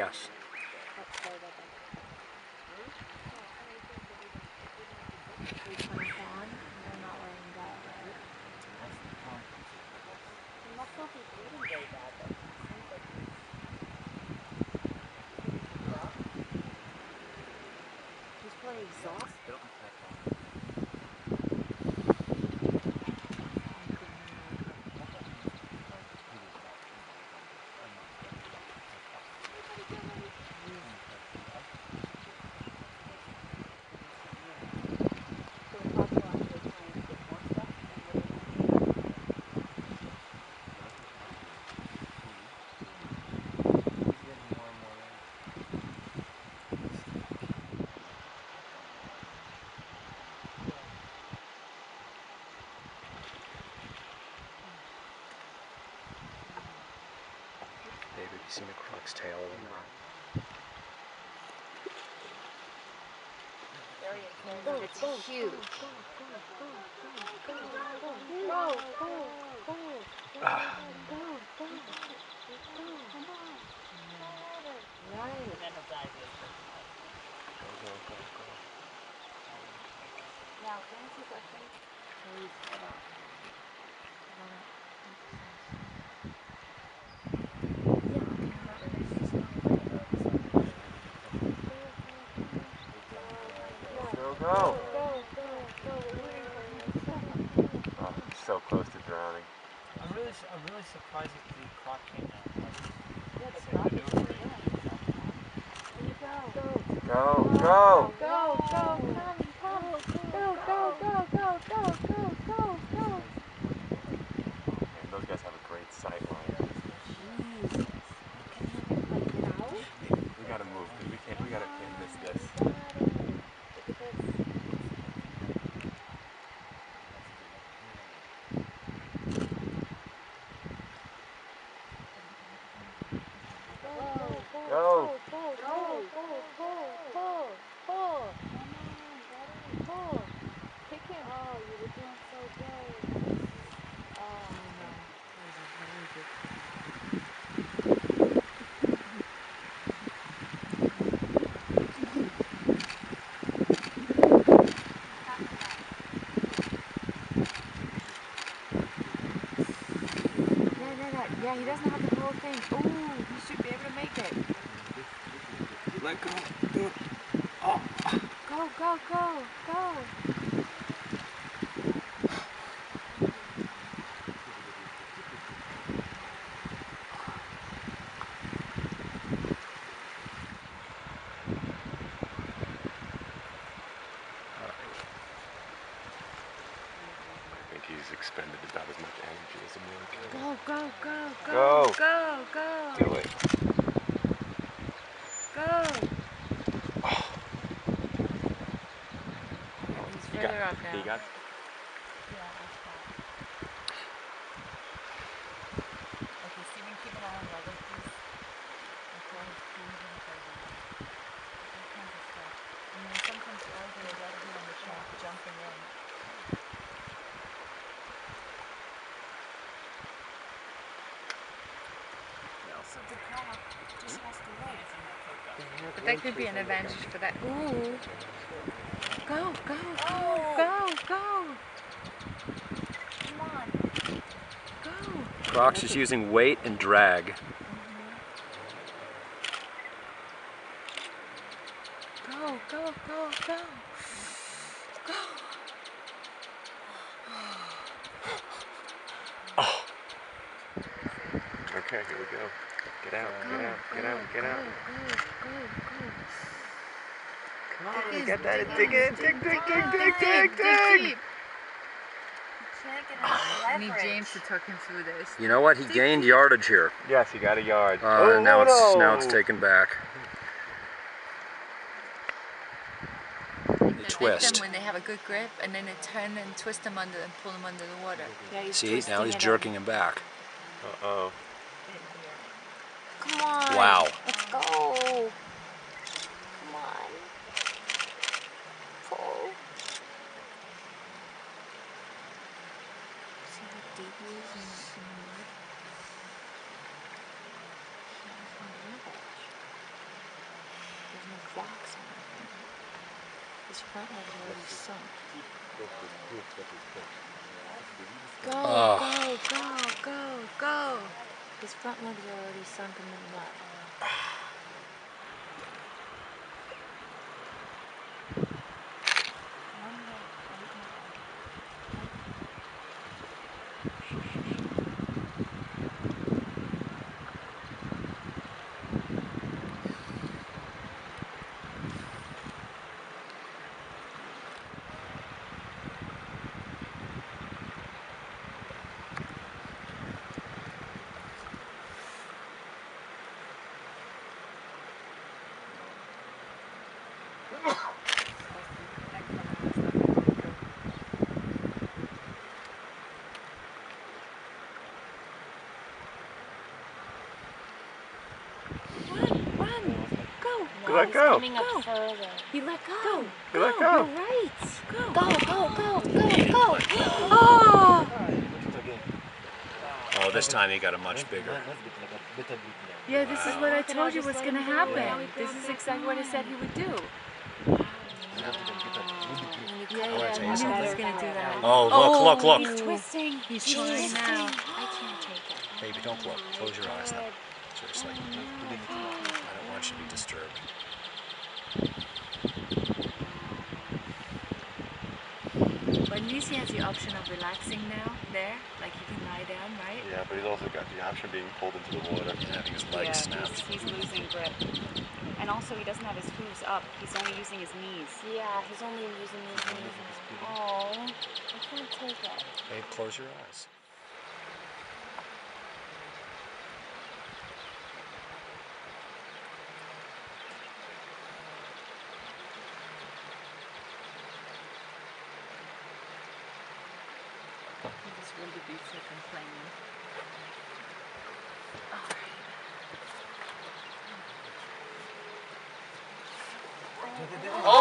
Yes. David, you seen a croc's tail or not? It's huge. Now, can I ask you a question? Please, hold on. Go. Oh, he's so close to drowning. I'm really surprised that the croc came out. Go. Man, those guys have a great sight line. We gotta move, because we can't miss this. Go. Pick him. Oh, you were doing so good. Yeah, he doesn't have the whole thing. Ooh, he should be able to make it. Let go. Do it. Oh. Go. I think he's expended about as much energy as a man can. Go. Do it. Go. Oh. He's further up now. He got. Okay, Steven, keep an eye on level, please. Okay, he's in the playground. All kinds of stuff. And then sometimes the alligators out here on the track jumping in. So the croc just has to wait. But that could be an advantage for that. Ooh. Go. Come on. Go. Croc's just using weight and drag. Go. Oh. Okay, here we go. Get out. Go. Come on, get that. Dig in. Dig. I need James to talk him through this. You know what? He gained yardage here. Yes, he got a yard. Now it's taken back. They Twist. them when they have a good grip, and then they turn and twist them under and pull them under the water. Yeah, see, now he's jerking him back. Uh-oh. Come on. Wow. Let's go. Come on. Pull. See how deep he is in the mud? rocks or anything. His front leg is already sunk. Go, Oh. go. His front legs are already sunk in the mud. Run! Go! Let He's go. coming up further. He let go. You let go. You're right. Go. Oh! Oh, this time he got a much bigger. Yeah, this is what I told you was going to happen. This is exactly what I said he would do. Yeah, I wanna tell I you knew he was something. going to do that. Oh, look. He's twisting. He's trying now. I can't take it. Baby, don't look. Close your eyes now. Seriously. I don't want you to be disturbed. But at least he has the option of relaxing now, there. Like he can lie down, right? Yeah, but he's also got the option of being pulled into the water. And having his legs snapped. He's losing grip. And also he doesn't have his hooves up. He's only using his knees. Yeah, he's only using his knees now. Oh, I can't take it. Babe, close your eyes. He just really beats her complaining. Alright. Oh!